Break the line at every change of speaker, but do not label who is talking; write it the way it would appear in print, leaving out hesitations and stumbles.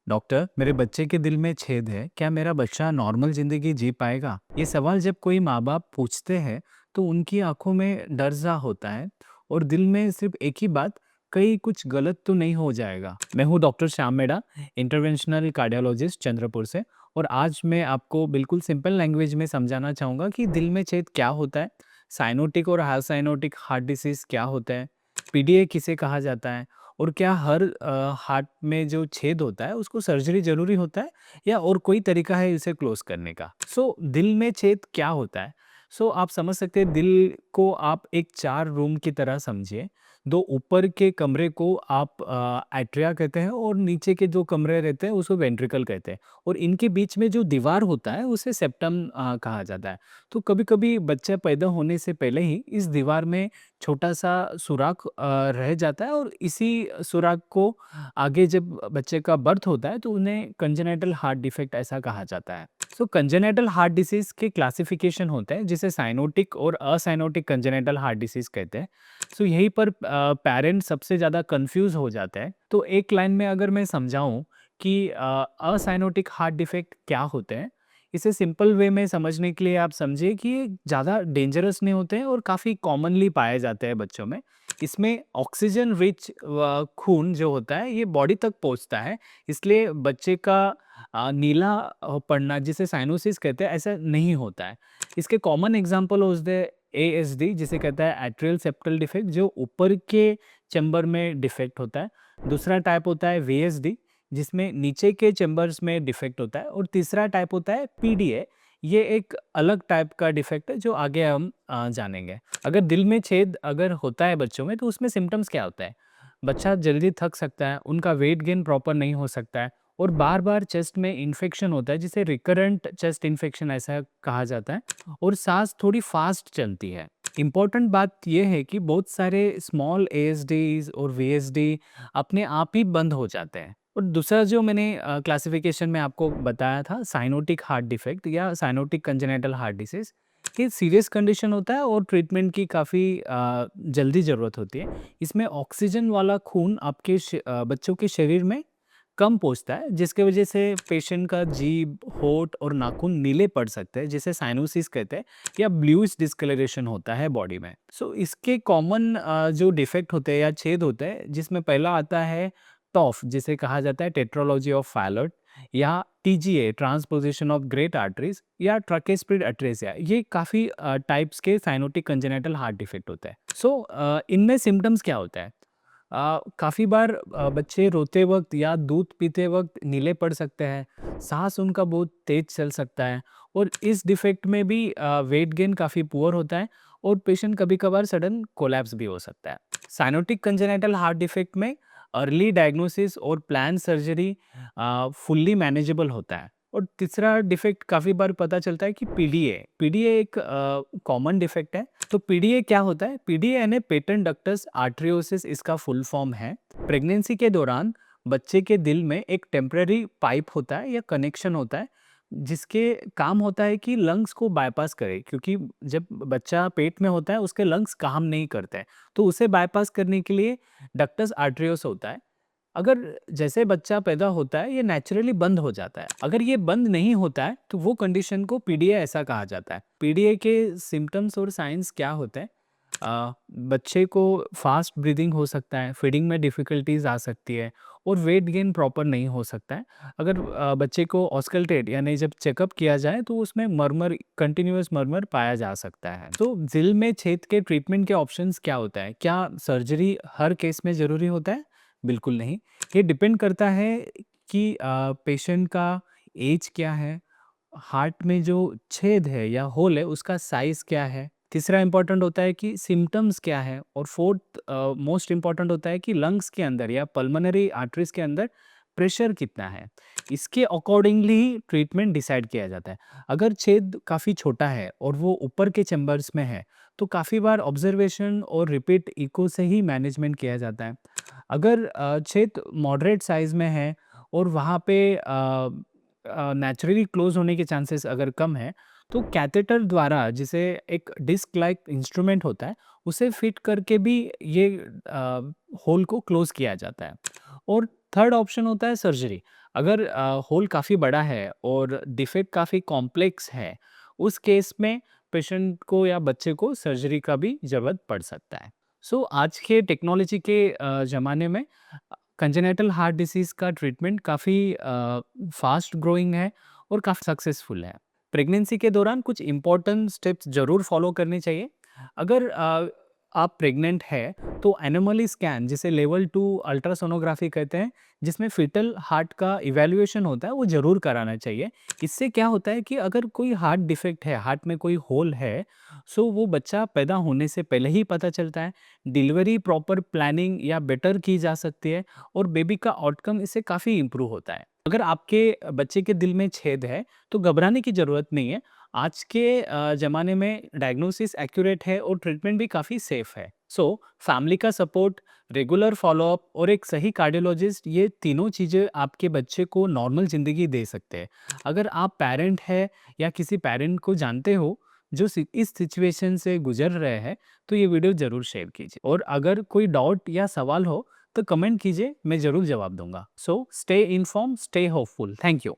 Doctor, मेरे बच्चे के दिल में छेद है, क्या मेरा बच्चा नॉर्मल जिंदगी जी पाएगा? ये सवाल जब कोई माँ बाप पूछते हैं तो उनकी आंखों में डर सा होता है और दिल में सिर्फ एक ही बात, कहीं कुछ गलत तो नहीं हो जाएगा। मैं हूँ doctor Shyam Meda, interventional cardiologist Chandrapur से। और आज मैं आपको बिल्कुल सिंपल लैंग्वेज में समझाना चाहूँगा कि दिल में छेद क्या होता है, साइनोटिक और हाइसाइनोटिक हार्ट डिसीज क्या होता है, पीडीए किसे कहा जाता है, और क्या हर हार्ट में जो छेद होता है उसको सर्जरी ज़रूरी होता है या और कोई तरीका है इसे क्लोज़ करने का? दिल में छेद क्या होता है? आप समझ सकते हैं, दिल को आप एक 4 रूम की तरह समझिए। 2 ऊपर के कमरे को आप एट्रिया कहते हैं और नीचे के जो कमरे रहते हैं उसको वेंट्रिकल कहते हैं, और इनके बीच में जो दीवार होता है उसे सेप्टम कहा जाता है। तो कभी-कभी बच्चा पैदा होने से पहले ही इस दीवार में छोटा-सा सुराख रह जाता है, और इसी सुराख को आगे जब बच्चे का बर्थ होता है तो उन्हें कंजेनिटल हार्ट डिफेक्ट ऐसा कहा जाता है। कंजेनिटल हार्ट डिसीज़ के क्लासिफिकेशन होते हैं जिसे साइनोटिक और असाइनोटिक कंजेनिटल हार्ट डिसीज़ कहते हैं। यहीं पर पेरेंट्स सबसे ज़्यादा कन्फ्यूज़ हो जाते हैं। तो एक लाइन में अगर मैं समझाऊँ कि असाइनोटिक हार्ट डिफेक्ट क्या होते हैं, इसे सिंपल वे में समझने के लिए आप समझिए कि ये ज़्यादा डेंजरस नहीं होते हैं और काफ़ी कॉमनली पाए जाते हैं बच्चों में। इसमें ऑक्सीजन रिच खून जो होता है ये बॉडी तक पहुंचता है, इसलिए बच्चे का नीला पड़ना जिसे साइनोसिस कहते हैं ऐसा नहीं होता है। इसके कॉमन एग्जांपल होते हैं एएसडी जिसे कहता है एट्रियल सेप्टल डिफेक्ट, जो ऊपर के चैम्बर में डिफेक्ट होता है। दूसरा टाइप होता है वीएसडी जिसमें नीचे के चैम्बर्स में डिफेक्ट होता है, और तीसरा टाइप होता है पीडीए। ये एक अलग टाइप का डिफेक्ट है जो आगे हम जानेंगे। अगर दिल में छेद अगर होता है बच्चों में तो उसमें सिम्टम्स क्या होता है? बच्चा जल्दी थक सकता है, उनका वेट गेन प्रॉपर नहीं हो सकता है, और बार-बार चेस्ट में इन्फेक्शन होता है जिसे रिकरेंट चेस्ट इन्फेक्शन ऐसा कहा जाता है, और सांस थोड़ी फास्ट चलती है। इम्पोर्टेंट बात यह है कि बहुत सारे स्मॉल एएसडीज और वीएसडी अपने आप ही बंद हो जाते हैं। और दूसरा जो मैंने क्लासिफिकेशन में आपको बताया था, साइनोटिक हार्ट डिफेक्ट या साइनोटिक कंजेनिटल हार्ट डिसीज, ये सीरियस कंडीशन होता है और ट्रीटमेंट की काफ़ी जल्दी ज़रूरत होती है। इसमें ऑक्सीजन वाला खून आपके बच्चों के शरीर में कम पहुँचता है, जिसकी वजह से पेशेंट का जीभ, होंठ और नाखून नीले पड़ सकते हैं, जिसे साइनोसिस कहते हैं, या ब्लूइश डिस्कलरेशन होता है बॉडी में। इसके कॉमन जो डिफेक्ट होते हैं या छेद होते हैं, जिसमें पहला आता है टॉफ जिसे कहा जाता है टेट्रोलॉजी ऑफ फैलर्ट, या TGA transposition of great arteries, या ट्रकेस्पिड अट्रेसिया। ये काफ़ी टाइप्स के साइनोटिक कंजेनिटल हार्ट डिफेक्ट होते हैं। इनमें सिम्टम्स क्या होता है? काफ़ी बार बच्चे रोते वक़्त या दूध पीते वक़्त नीले पड़ सकते हैं, साँस उनका बहुत तेज़ चल सकता है, और इस डिफ़ेक्ट में भी वेट गेन काफ़ी पुअर होता है, और पेशेंट कभी-कभार सडन कोलैप्स भी हो सकता है। साइनोटिक कंजेनिटल हार्ट डिफ़ेक्ट में अर्ली डायग्नोसिस और प्लान सर्जरी फुल्ली मैनेजेबल होता है। और तीसरा डिफ़ेक्ट काफ़ी बार पता चलता है कि पीडीए। पीडीए एक कॉमन डिफ़ेक्ट है। पीडीए क्या होता है? पीडीए यानी पेटेंट डक्टस आर्टरियोसिस इसका फुल फॉर्म है। प्रेगनेंसी के दौरान बच्चे के दिल में एक टेम्परेरी पाइप होता है या कनेक्शन होता है, जिसके काम होता है कि लंग्स को बायपास करे, क्योंकि जब बच्चा पेट में होता है उसके लंग्स काम नहीं करते हैं, तो उसे बायपास करने के लिए डक्टस आर्टरियोस होता है। अगर जैसे बच्चा पैदा होता है ये नेचुरली बंद हो जाता है। अगर ये बंद नहीं होता है तो वो कंडीशन को पीडीए ऐसा कहा जाता है। पीडीए के सिम्टम्स और साइंस क्या होते हैं? बच्चे को फास्ट ब्रीदिंग हो सकता है, फीडिंग में डिफ़िकल्टीज़ आ सकती है, और वेट गेन प्रॉपर नहीं हो सकता है। अगर बच्चे को ऑस्कल्टेट यानी जब चेकअप किया जाए तो उसमें मरमर, कंटिन्यूअस मरमर पाया जा सकता है। तो दिल में छेद के ट्रीटमेंट के ऑप्शंस क्या होता है? क्या सर्जरी हर केस में ज़रूरी होता है? बिल्कुल नहीं। ये डिपेंड करता है कि पेशेंट का एज क्या है, हार्ट में जो छेद है या होल है उसका साइज़ क्या है। तीसरा इम्पोर्टेंट होता है कि सिम्पटम्स क्या है, और फोर्थ मोस्ट इम्पोर्टेंट होता है कि लंग्स के अंदर या पल्मोनरी आर्टरीज के अंदर प्रेशर कितना है। इसके अकॉर्डिंगली ही ट्रीटमेंट डिसाइड किया जाता है। अगर छेद काफ़ी छोटा है और वो ऊपर के चैम्बर्स में है तो काफ़ी बार ऑब्जर्वेशन और रिपीट इको से ही मैनेजमेंट किया जाता है। अगर छेद मॉडरेट साइज़ में है और वहाँ पे नेचुरली क्लोज होने के चांसेस अगर कम है, तो कैथेटर द्वारा, जिसे एक डिस्क लाइक इंस्ट्रूमेंट होता है, उसे फिट करके भी ये होल को क्लोज किया जाता है। और थर्ड ऑप्शन होता है सर्जरी। अगर होल काफ़ी बड़ा है और डिफेक्ट काफ़ी कॉम्प्लेक्स है, उस केस में पेशेंट को या बच्चे को सर्जरी का भी ज़रूरत पड़ सकता है। सो आज के टेक्नोलॉजी के ज़माने में कंजेनिटल हार्ट डिसीज़ का ट्रीटमेंट काफ़ी फास्ट ग्रोइंग है और काफ़ी सक्सेसफुल है। प्रेगनेंसी के दौरान कुछ इम्पोर्टेंट स्टेप्स ज़रूर फॉलो करने चाहिए। अगर आप प्रेग्नेंट है तो एनोमली स्कैन, जिसे लेवल 2 अल्ट्रासोनोग्राफी कहते हैं, जिसमें फीटल हार्ट का इवैल्यूएशन होता है, वो ज़रूर कराना चाहिए। इससे क्या होता है कि अगर कोई हार्ट डिफेक्ट है, हार्ट में कोई होल है, सो वो बच्चा पैदा होने से पहले ही पता चलता है। डिलीवरी प्रॉपर प्लानिंग या बेटर की जा सकती है और बेबी का आउटकम इससे काफ़ी इम्प्रूव होता है। अगर आपके बच्चे के दिल में छेद है, तो घबराने की ज़रूरत नहीं है। आज के ज़माने में डायग्नोसिस एक्यूरेट है और ट्रीटमेंट भी काफ़ी सेफ है। सो फैमिली का सपोर्ट, रेगुलर फॉलोअप और एक सही कार्डियोलॉजिस्ट, ये तीनों चीज़ें आपके बच्चे को नॉर्मल ज़िंदगी दे सकते हैं। अगर आप पेरेंट है या किसी पेरेंट को जानते हो जो इस सिचुएशन से गुजर रहे हैं, तो ये वीडियो ज़रूर शेयर कीजिए। और अगर कोई डाउट या सवाल हो तो कमेंट कीजिए, मैं ज़रूर जवाब दूंगा। So stay inform, stay hopeful. Thank you.